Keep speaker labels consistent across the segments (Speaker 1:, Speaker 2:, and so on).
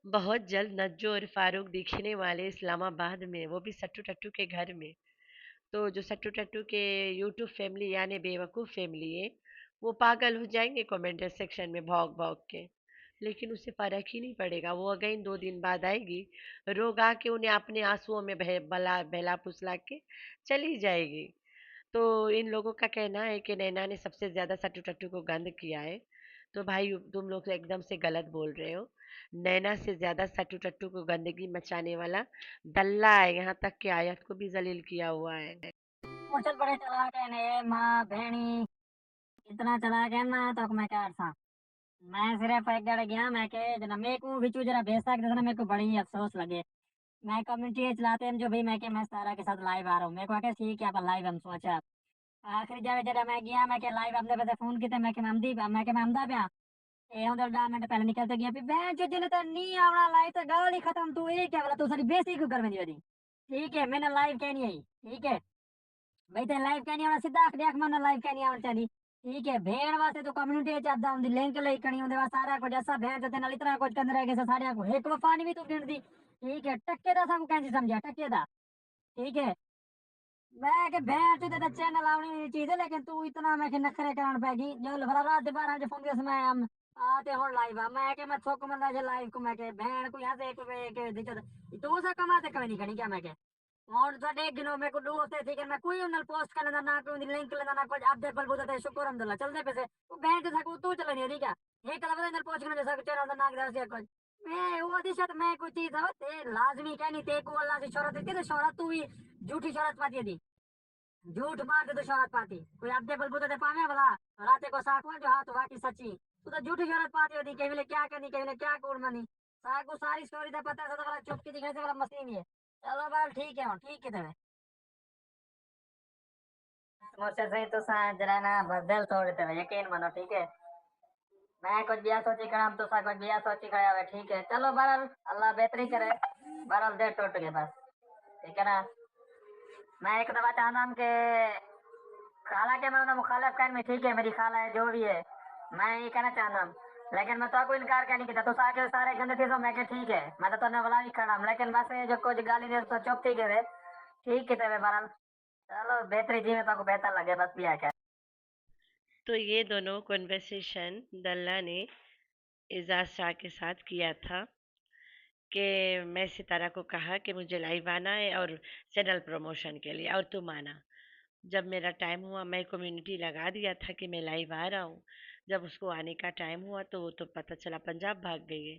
Speaker 1: बहुत जल्द नज्जो और फारूक दिखने वाले इस्लामाबाद में, वो भी सट्टू टट्टू के घर में। तो जो सट्टू टट्टू के यूट्यूब फैमिली यानी बेवकूफ़ फैमिली है, वो पागल हो जाएंगे कमेंट सेक्शन में भौंक भौंक के। लेकिन उससे फर्क ही नहीं पड़ेगा, वो अगेन 2 दिन बाद आएगी, रोग आके उन्हें अपने आंसुओं में बला बहला फुसला के चली जाएगी। तो इन लोगों का कहना है कि नैना ने सबसे ज्यादा सट्टू टट्टू को गंद किया है। तो भाई तुम लोग एकदम से गलत बोल रहे हो। नैना से ज्यादा सट्टू टट्टू को गंदगी मचाने वाला दल्ला है, यहाँ तक कि आयत को भी जलील किया हुआ है।
Speaker 2: चल बड़े चालाक है ने माँ भेणी इतना चालाक है ना तो मैं क्या था। मैं सिर्फ एक जगह गया मैं के जना मेरे को बिचू जरा भेज सकते थे ना मेरे को बड़ी अफसोस लगे। मैं कम्युनिटी चलाते हैं जो भी मैं के मैं सारा के साथ लाइव आ रहा हूँ मेरे को आके ठीक है आप लाइव हम सोचा आखिरी जगह जरा मैं गया मैं के लाइव अपने पे फोन किते मैं के ममदी मैं के ममदा पे ए हम 10 मिनट पहले निकलते गया फिर मैं जो जिले तो नहीं आवना लाइव तो गाली खत्म तू ये क्या बोला तू सारी बेइज्जती क्यों कर मेरी वाली। ठीक है मैंने लाइव कहनी आई ठीक है भाई ते लाइव कहनी आना सीधा आख देख मन लाइव कहनी आना चाहिए। ठीक है भेड़ वास्ते तो कम्युनिटी चाहता हूं लिंक ले कणी होंदे वा सारा कुछ ऐसा भेड़ जते नाल इतना कुछ कंद रह गए सारे को एक पानी भी तू गिन दी। ठीक है टक्के दा सब कैसे समझा टक्के दा। ठीक है मैं के भेड़ तू तो चैनल आवनी चीज है लेकिन तू इतना मैं के नखरे करान पैगी जो भला रात 12 बजे फोन के समय हम आते हो लाइव मैं के मैं थोक मन लाइव को मैं के भेड़ को यहां से एक दिक्कत तू सा कमाते कहीं नहीं क्या मैं के और तो देख गिनो मेरे को दो हफ्ते थी कि मैं कोई उन्हें पोस्ट कर लेना ना कोई लिंक लेना ना कुछ अपडेट बल बोलते शुक्र अल्हम्दुलिल्लाह चल दे पैसे वो बैंक से को तू चला नहीं रही क्या ये कल बता इधर पोस्ट करने जैसा चैनल ना दस या कुछ मैं वो दिशा तो मैं कोई चीज है ते लाजमी कहनी ते को अल्लाह से शोहरत देती तो शोहरत तू ही झूठी शोहरत पाती थी झूठ मार दे तो शोहरत पाती कोई अपडेट बल बोलते पावे भला राते को साखवा जो हाथ वाकी सच्ची तू तो झूठी शोहरत पाती होती कहीं ले क्या करनी कहीं ले क्या कोड मनी सागो सारी स्टोरी तो पता है तो वाला चुप के दिखने से वाला मशीन है। चलो बाल ठीक है तेरे मुझसे सही तो जरा ना बदल थोड़े थे यकीन मानो ठीक है। मैं कुछ बिया सोची खड़ा हम तो सा कुछ बिया सोची खड़ा है ठीक है चलो बहरहाल अल्लाह बेहतरी करे बहरहाल दे टूट गए बस ठीक है ना। मैं एक दफा चाहता हूँ कि खाला के मैं उन्हें मुखालिफ कहने में ठीक है मेरी खाला है जो भी है मैं ये कहना चाहता हूँ लेकिन मैं तो कोई इनकार कर नहीं किया तो सारे सारे गंदे थे तो मैं के ठीक है मैं तो तुमने बुला भी खड़ा हूँ लेकिन बस ये जो कुछ गाली दे तो चुप थी गए ठीक है तेरे बहरहाल चलो बेहतरी जी में तो बेहतर लगे बस भी क्या।
Speaker 1: तो ये दोनों कन्वर्सेशन दल्ला ने एजाज शाह के साथ किया था कि मैं सितारा को कहा कि मुझे लाइव आना है और चैनल प्रमोशन के लिए, और तुम आना। जब मेरा टाइम हुआ मैं कम्युनिटी लगा दिया था कि मैं लाइव आ रहा हूँ। जब उसको आने का टाइम हुआ तो वो तो पता चला पंजाब भाग गई है।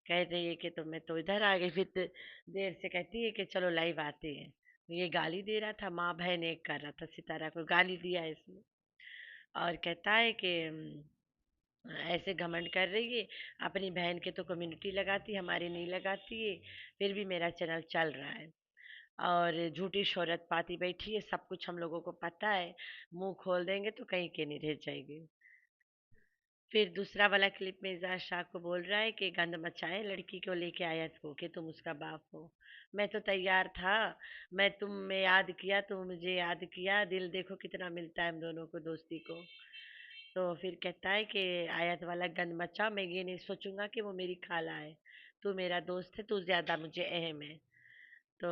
Speaker 1: कह रही है कि तो मैं तो इधर आ गई, फिर देर से कहती है कि चलो लाइव आते हैं। ये गाली दे रहा था, माँ बहन एक कर रहा था, सितारा को गाली दिया है इसने। और कहता है कि ऐसे घमंड कर रही है, अपनी बहन के तो कम्युनिटी लगाती, हमारी नहीं लगाती है, फिर भी मेरा चैनल चल रहा है। और झूठी शोहरत पाती बैठी है, सब कुछ हम लोगों को पता है, मुंह खोल देंगे तो कहीं के नहीं रह जाएगी। फिर दूसरा वाला क्लिप में इजाज शाह को बोल रहा है कि गंद मचाए लड़की को लेके आया को कि तुम उसका बाप हो। मैं तो तैयार था, मैं तुम में याद किया, तुम मुझे याद किया, दिल देखो कितना मिलता है हम दोनों को दोस्ती को। तो फिर कहता है कि आयत वाला गंद मचा, मैं ये नहीं सोचूंगा कि वो मेरी खाला है, तू मेरा दोस्त है, तू ज्यादा मुझे अहम है। तो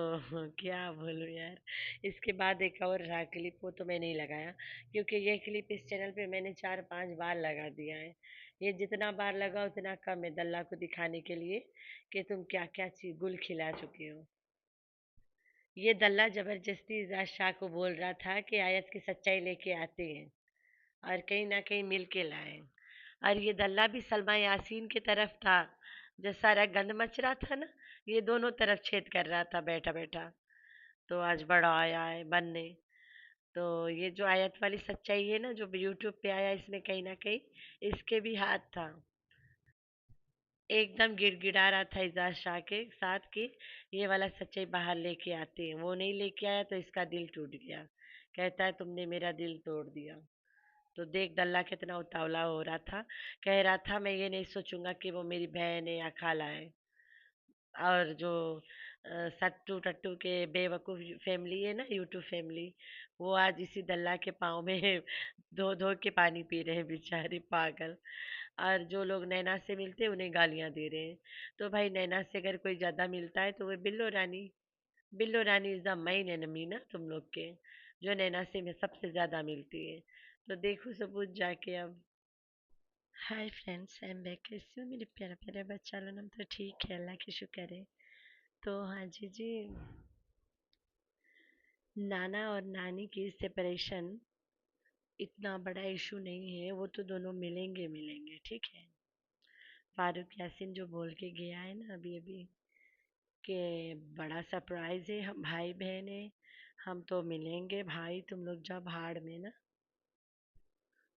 Speaker 1: क्या बोलूं यार। इसके बाद एक और रहा क्लिप, वो तो मैं नहीं लगाया क्योंकि ये क्लिप इस चैनल पे मैंने 4-5 बार लगा दिया है। ये जितना बार लगा उतना कम है दल्ला को दिखाने के लिए कि तुम क्या क्या चीज गुल खिला चुके हो। ये दल्ला जबरदस्ती इजाज शाह को बोल रहा था कि आयत की सच्चाई लेके आते हैं और कहीं ना कहीं मिल के लाए। और ये दल्ला भी सलमा यासीन की तरफ था, जो सारा गंद मच रहा था ना, ये दोनों तरफ छेद कर रहा था बैठा बैठा। तो आज बड़ा आया है बनने। तो ये जो आयत वाली सच्चाई है ना, जो यूट्यूब पे आया, इसमें कहीं ना कहीं इसके भी हाथ था। एकदम गिड़गिड़ा रहा था इजाज शाह के साथ कि ये वाला सच्चाई बाहर लेके आते हैं, वो नहीं लेके आया तो इसका दिल टूट गया। कहता है तुमने मेरा दिल तोड़ दिया। तो देख दल्ला कितना उतावला हो रहा था, कह रहा था मैं ये नहीं सोचूंगा कि वो मेरी बहन है या खाला है। और जो सट्टू टट्टू के बेवकूफ फैमिली है ना, यूट्यूब फैमिली, वो आज इसी दल्ला के पाँव में धो धो के पानी पी रहे हैं बेचारे पागल। और जो लोग नैना से मिलते हैं उन्हें गालियां दे रहे हैं। तो भाई नैना से अगर कोई ज्यादा मिलता है तो वो बिल्लो रानी इज द मेन एनिमी ना तुम लोग के, जो नैना से में सबसे ज्यादा मिलती है। तो देखो सबूत जाके अब। Hi friends, I am back. कैसे हो मेरे प्यारा प्यारा बच्चा लोग? हम तो ठीक है, अल्लाह की शुक्र है। तो हाँ जी जी, नाना और नानी की सेपरेशन इतना बड़ा इशू नहीं है, वो तो दोनों मिलेंगे मिलेंगे, ठीक है। फारूक यासिन जो बोल के गया है ना अभी अभी कि बड़ा सरप्राइज है, हम भाई बहन है, हम तो मिलेंगे भाई, तुम लोग जाओ भाड़ में ना।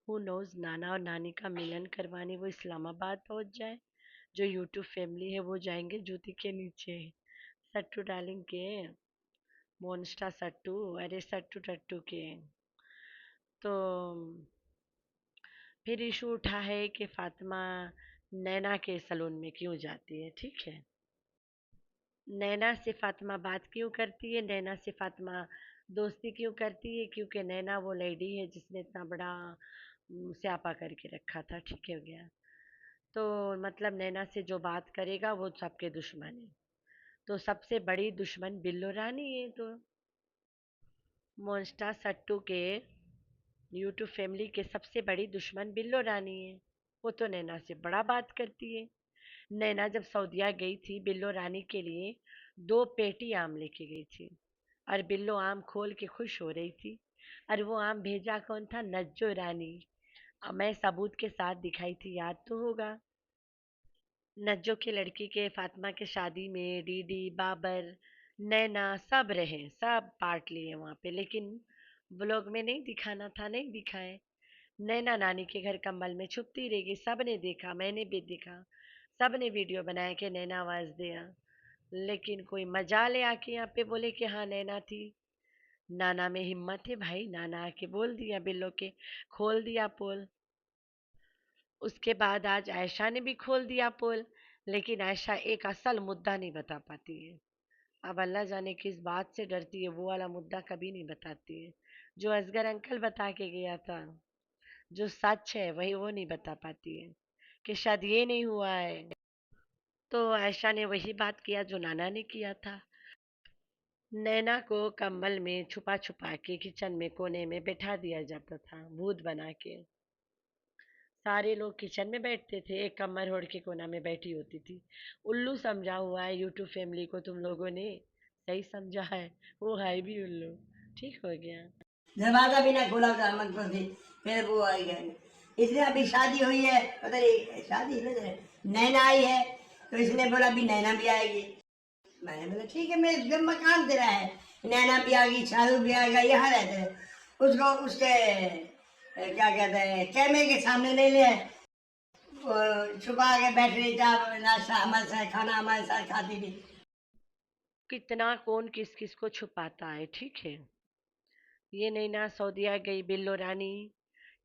Speaker 1: हु नोज, नाना और नानी का मिलन करवाने वो इस्लामाबाद पहुंच जाए। जो यूट्यूब फैमिली है वो जाएंगे जूती के नीचे, सट्टू डालिंग के, मोनस्टा सट्टू, अरे सट्टू टट्टू के। तो फिर इशू उठा है कि फातिमा नैना के सलून में क्यों जाती है, ठीक है। नैना से फातिमा बात क्यों करती है, नैना से फातिमा दोस्ती क्यों करती है? क्योंकि नैना वो लेडी है जिसने इतना बड़ा स्यापा करके रखा था, ठीक है हो गया। तो मतलब नैना से जो बात करेगा वो सबके दुश्मन है। तो सबसे बड़ी दुश्मन बिल्लो रानी है। तो मोन्स्टा सट्टू के यूट्यूब फैमिली के सबसे बड़ी दुश्मन बिल्लो रानी है। वो तो नैना से बड़ा बात करती है। नैना जब सऊदीया गई थी बिल्लो रानी के लिए 2 पेटी आम लेके गई थी, और बिल्लो आम खोल के खुश हो रही थी। और वो आम भेजा कौन था? नज्जो रानी। मैं सबूत के साथ दिखाई थी, याद तो होगा। नज्जो की लड़की के फातिमा के शादी में डीडी, बाबर, नैना सब रहे, सब पार्ट लिए वहाँ पे, लेकिन व्लॉग में नहीं दिखाना था, नहीं दिखाए। नैना नानी के घर कम्बल में छुपती रह गई, सबने देखा, मैंने भी देखा, सबने वीडियो बनाया कि नैना आवाज दिया। लेकिन कोई मजा ले आके यहाँ पे बोले कि हाँ नैना थी। नाना में हिम्मत है भाई, नाना आके बोल दिया बिल्लो के, खोल दिया पोल। उसके बाद आज आयशा ने भी खोल दिया पोल, लेकिन आयशा एक असल मुद्दा नहीं बता पाती है। अब अल्लाह जाने किस बात से डरती है, वो वाला मुद्दा कभी नहीं बताती है। जो असगर अंकल बता के गया था, जो सच है वही वो नहीं बता पाती है, कि शायद ये नहीं हुआ है। तो आयशा ने वही बात किया जो नाना ने किया था। नैना को कंबल में छुपा छुपा के किचन में कोने में बैठा दिया जाता था, भूत बना के। सारे लोग किचन में बैठते थे, एक कमर ओढ़ के कोना में बैठी होती थी। उल्लू समझा हुआ है यूट्यूब फैमिली को तुम लोगों ने, सही समझा है। वो है भी उल्लू, ठीक हो गया।
Speaker 2: दरवाजा भी ना खोला था मत पर थी, फिर वो आई गए। इसलिए अभी शादी हुई है, पता नहीं शादी नैना आई है, तो इसने बोला अभी नैना भी आएगी। मैंने बोला ठीक है, मेरे घर मकान तेरा है, नैना भी आ गई, शाहरुख भी आएगा, यहाँ रहते हैं। उसको उसके क्या कहते हैं, कैमरे के सामने नहीं ले, वो छुपा के बैठ रही था, नाश्ता हमारे साथ, खाना हमारे साथ खाती थी।
Speaker 1: कितना कौन किस किस को छुपाता है, ठीक है। ये नैना सऊदीया गई बिल्लो रानी,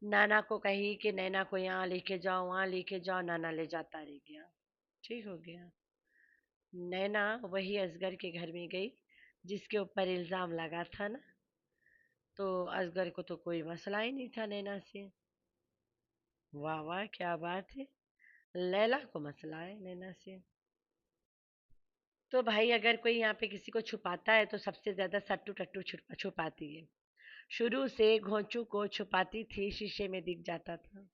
Speaker 1: नाना को कही कि नैना को यहाँ लेके जाओ, वहाँ लेके जाओ, नाना ले जाता रह गया, ठीक हो गया। नैना वही असगर के घर में गई जिसके ऊपर इल्जाम लगा था ना। तो असगर को तो कोई मसला ही नहीं था नैना से। वाह वाह, क्या बात है। लैला को मसला है नैना से। तो भाई अगर कोई यहाँ पे किसी को छुपाता है तो सबसे ज्यादा सट्टू टट्टू छुपाती है। शुरू से घोंचू को छुपाती थी, शीशे में दिख जाता था।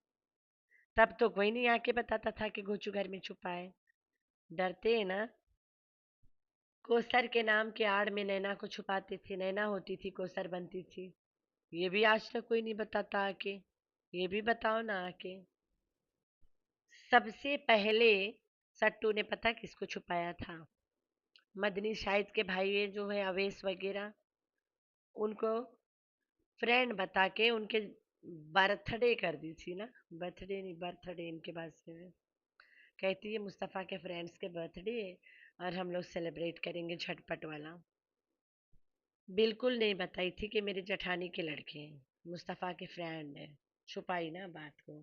Speaker 1: तब तो कोई नहीं आके बताता था कि घोंचू घर में छुपा है। डरते हैं ना। कोसर के नाम के आड़ में नैना को छुपाती थी, नैना होती थी कोसर बनती थी। ये भी आज तक कोई नहीं बताता आके। ये भी बताओ ना आके। सबसे पहले सट्टू ने पता किसको छुपाया था? मदनी शाहिद के भाई है जो है अवेश वगैरह, उनको फ्रेंड बता के उनके बर्थडे कर दी थी ना। बर्थडे नहीं, बर्थडे इनके पास में। कहती है मुस्तफ़ा के फ्रेंड्स के बर्थडे है और हम लोग सेलिब्रेट करेंगे झटपट वाला। बिल्कुल नहीं बताई थी कि मेरे जेठानी के लड़के हैं, मुस्तफ़ा के फ्रेंड है। छुपाई ना बात को।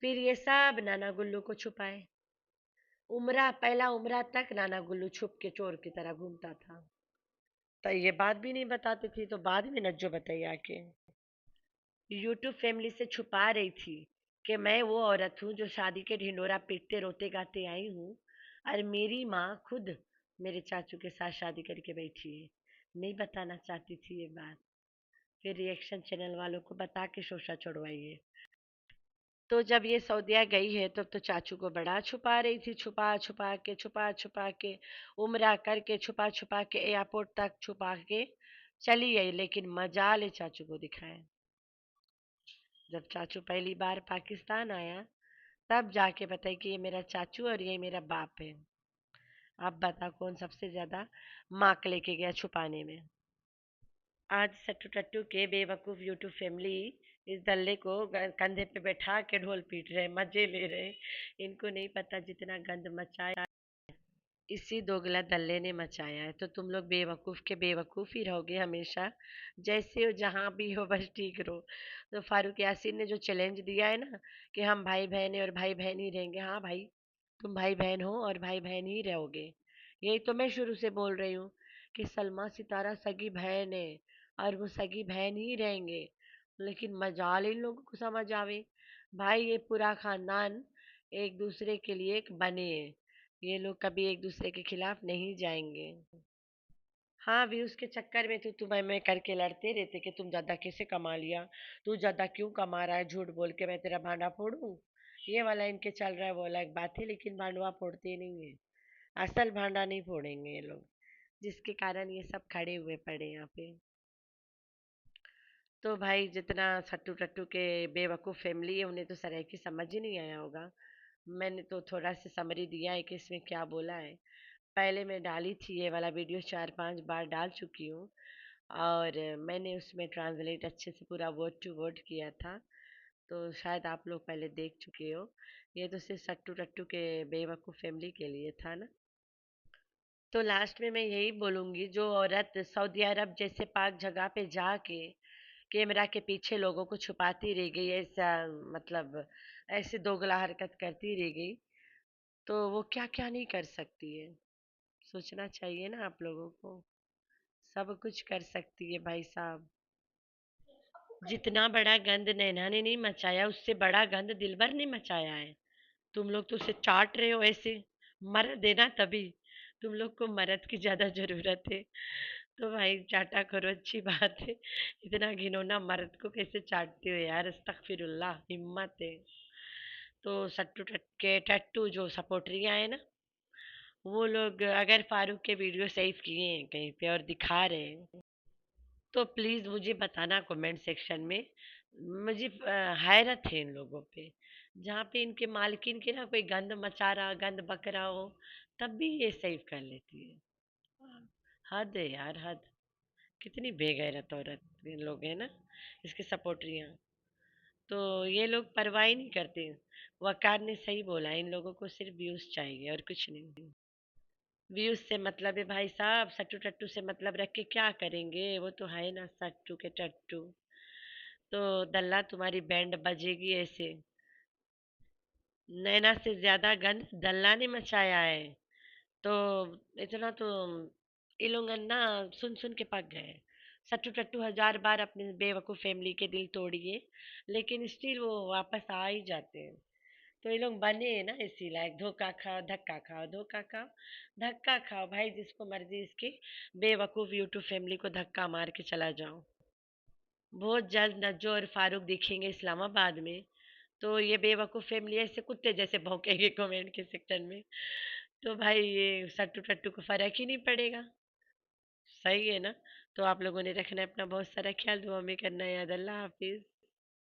Speaker 1: फिर ये सब नाना गुल्लू को छुपाए। उमरा, पहला उमरा तक नाना गुल्लू छुप के चोर की तरह घूमता था। तो ये बात भी नहीं बताती थी, तो बाद में नज्जो बताई आके। यूट्यूब फैमिली से छुपा रही थी कि मैं वो औरत हूँ जो शादी के ढिंढोरा पीटते रोते गाते आई हूँ, और मेरी माँ खुद मेरे चाचू के साथ शादी करके बैठी है। नहीं बताना चाहती थी ये बात, फिर रिएक्शन चैनल वालों को बता के शोषा छुड़वाइए। तो जब ये सऊदीया गई है तो चाचू को बड़ा छुपा रही थी, छुपा छुपा के उम्रा करके छुपा छुपा के एयरपोर्ट तक छुपा के चली गई, लेकिन मजाल चाचू को दिखाया। जब चाचू पहली बार पाकिस्तान आया तब जाके बताई कि ये मेरा चाचू और ये मेरा बाप है। अब बता कौन सबसे ज्यादा मार्क लेके गया छुपाने में। आज सट्टू टट्टू के बेवकूफ यूट्यूब फैमिली इस दल्ले को कंधे पे बैठा के ढोल पीट रहे, मजे ले रहे। इनको नहीं पता जितना गंद मचाया इसी दोगला दल्ले ने मचाया है। तो तुम लोग बेवकूफ के बेवकूफ ही रहोगे हमेशा। जैसे हो जहां भी हो बस ठीक रहो। तो फारूक यासीन ने जो चैलेंज दिया है ना कि हम भाई बहन है और भाई बहन ही रहेंगे, हाँ भाई, तुम भाई बहन हो और भाई बहन ही रहोगे। यही तो मैं शुरू से बोल रही हूँ कि सलमा सितारा सगी बहन है और वो सगी बहन ही रहेंगे। लेकिन मजाल इन लोगों को समझ आवे। भाई ये पूरा खानदान एक दूसरे के लिए एक बने हैं। ये लोग कभी एक दूसरे के खिलाफ नहीं जाएंगे। हाँ, व्यूज के चक्कर में तो तुम्हें मैं करके लड़ते रहते कि तुम ज्यादा कैसे कमा लिया, तू ज्यादा क्यों कमा रहा है, झूठ बोल के मैं तेरा भांडा फोड़ूं। ये वाला इनके चल रहा है, वो अलग बात है, लेकिन भांडवा फोड़ते नहीं है। असल भांडा नहीं फोड़ेंगे ये लोग, जिसके कारण ये सब खड़े हुए पड़े यहाँ पे। तो भाई जितना सट्टू टट्टू के बेवकूफ फैमिली है उन्हें तो सराय समझ ही नहीं आया होगा। मैंने तो थोड़ा सा समरी दिया है कि इसमें क्या बोला है। पहले मैं डाली थी ये वाला वीडियो, 4-5 बार डाल चुकी हूँ। और मैंने उसमें ट्रांसलेट अच्छे से पूरा वर्ड टू वर्ड किया था। तो शायद आप लोग पहले देख चुके हो। ये तो सिर्फ सट्टू टट्टू के बेवकूफ़ फैमिली के लिए था ना। तो लास्ट में मैं यही बोलूंगी, जो औरत सऊदी अरब जैसे पाक जगह पे जाके कैमरा के पीछे लोगों को छुपाती रह गई, ऐसा मतलब ऐसे दोगला हरकत करती रह गई, तो वो क्या क्या नहीं कर सकती है। सोचना चाहिए ना आप लोगों को। सब कुछ कर सकती है भाई साहब। जितना बड़ा गंद नैना ने नहीं मचाया उससे बड़ा गंद दिलबर ने मचाया है। तुम लोग तो उसे चाट रहे हो ऐसे। मर्द देना तभी, तुम लोग को मर्द की ज्यादा जरूरत है। तो भाई चाटा करो, अच्छी बात है। इतना घिनौना मर्द को कैसे चाटते हो यार, अस्तगफिरुल्लाह, हिम्मत है। तो सट्टू के टट्टू जो सपोर्टरियां है ना, वो लोग अगर फारूक के वीडियो सेव किए हैं कहीं पे और दिखा रहे हैं तो प्लीज मुझे बताना कमेंट सेक्शन में। मुझे हैरत है इन लोगों पे। जहाँ पे इनके मालकिन के ना कोई गंद मचा रहा, गंद बक रहा हो, तब भी ये सेव कर लेती है। हद है यार, हद। कितनी बेगैरत औरत ये लोग है ना, इसके सपोर्टरियाँ। तो ये लोग परवाह ही नहीं करते। वकार ने सही बोला, इन लोगों को सिर्फ व्यूज चाहिए और कुछ नहीं। व्यूज से मतलब है भाई साहब, सट्टू टट्टू से मतलब रख के क्या करेंगे, वो तो है ना सट्टू के टट्टू। तो दल्ला तुम्हारी बैंड बजेगी ऐसे। नैना से ज्यादा गंद दल्ला ने मचाया है। तो इतना तो ये लोग ना सुन सुन के पक गए। सट्टू टट्टू 1000 बार अपने बेवकूफ फैमिली के दिल तोड़िए, लेकिन स्टिल वो वापस आ ही जाते हैं। तो ये लोग बने हैं ना इसी लायक, धोखा खाओ धक्का खाओ, धोखा खाओ धक्का खाओ। भाई जिसको मर्जी इसके बेवकूफ यूट्यूब फैमिली को धक्का मार के चला जाओ। बहुत जल्द नज्जो और फारूक दिखेंगे इस्लामाबाद में। तो ये बेवकूफ फैमिली ऐसे कुत्ते जैसे भौंकेंगे कमेंट के सेक्शन में। तो भाई ये सट्टू टट्टू को फर्क ही नहीं पड़ेगा। सही है ना। तो आप लोगों ने रखना है अपना बहुत सारा ख्याल, दुआ में करना है। याद, अल्लाह हाफिज।